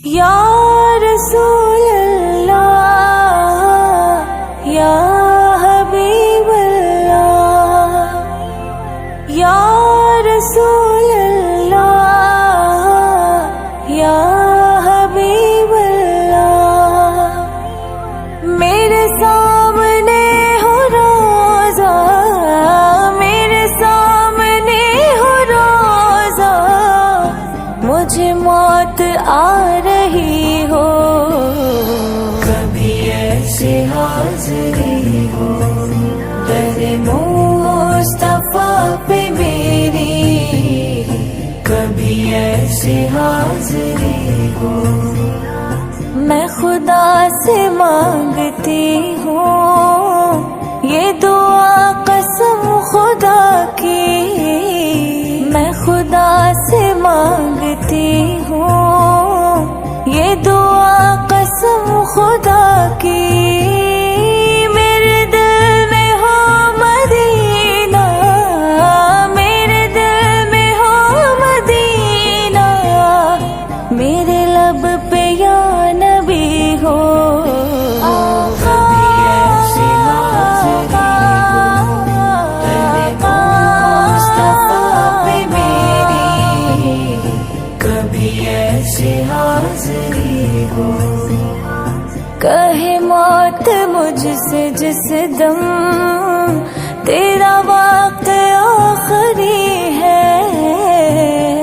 یا رسول اللہ یا حبیب اللہ یا رسول اللہ یا حبیب اللہ میرے سامنے ہو روزہ میرے سامنے ہو روزہ مجھے موت آ رہی ہو کبھی ایسی حاضری ہو در مصطفیٰ پہ میری کبھی ایسی حاضری ہو میں خدا سے مانگتی ہوں یہ دعا قسم خدا کی میں خدا سے مانگتی ہوں یہ دعا قسم خدا کی میرے دل میں ہو مدینہ میرے دل میں ہو مدینہ میرے لب پہ یا نبی ہو کبھی ایسی حاضری ہو مصطفیٰ پہ میری کبھی ایسی حاضری ہو کہے موت مجھ سے جس دم تیرا وقت آخری ہے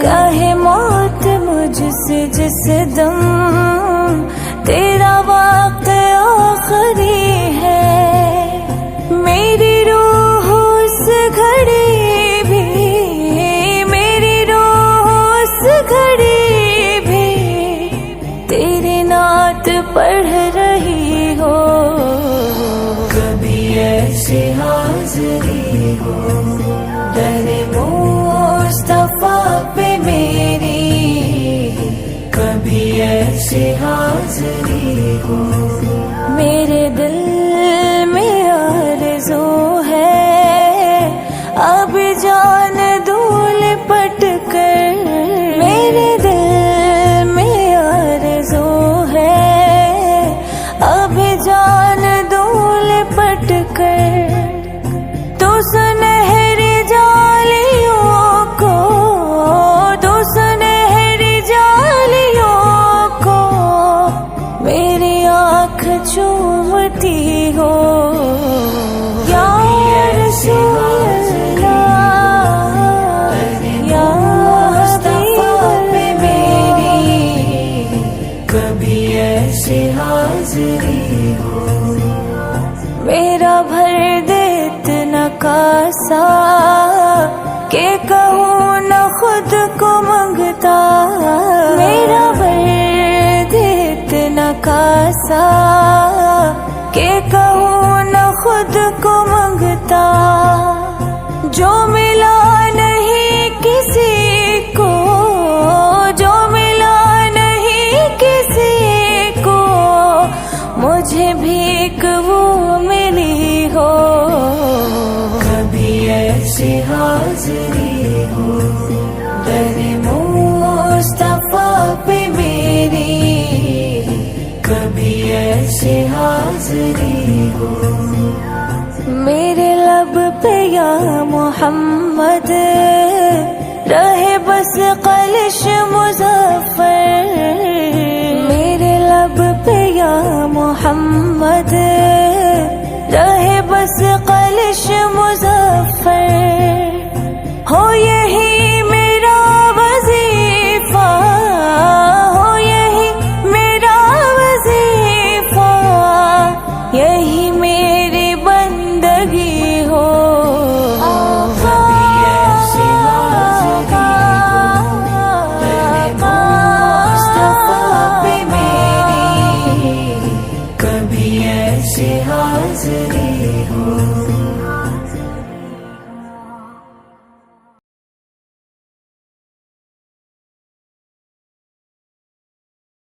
کہے موت مجھ سے جس دم تیرا وقت آخری ہے میری روح اس گھڑی بھی میری روح اس گھڑی بھی تیری نعت پڑھ رہی ہو کبھی ایسی حاضری ہو در مصطفیٰ پہ میری کبھی ایسی حاضری ہو میرے دل میں آرزو ہے اب جان دول پٹ کر میرے دل میں آرزو ہے اب جان دول پٹ کر تو سنہری جالیوں کو تو سنہری جالیوں کو میری آنکھ چومتی ہو یا رسول اللہ یا مصطفیٰ پہ میری کبھی ایسی حاضری ہو میرا بھر دے اتنا کاسا کہ کہوں نہ خود کو منگتا میرا بھر دے اتنا کاسا کہ کہوں نہ خود کو منگتا جو ملا نہیں کسی کو جو ملا نہیں کسی کو مجھے بھیک وہ ملی ہو کبھی ایسی حاضری ہو در مصطفیٰ پہ میری کبھی ایسی حاضری ہو میرے لب پہ یا محمد رہے بس قلش مظفر میرے لب پہ یا محمد رہے بس قلش مظفر ہو یہی میرا وظیفہ ہو یہی میرا وظیفہ یہی میری بندگی ہو کبھی ایسی حاضری ہو مصطفیٰ پہ میری کبھی ایسی حاضری ہو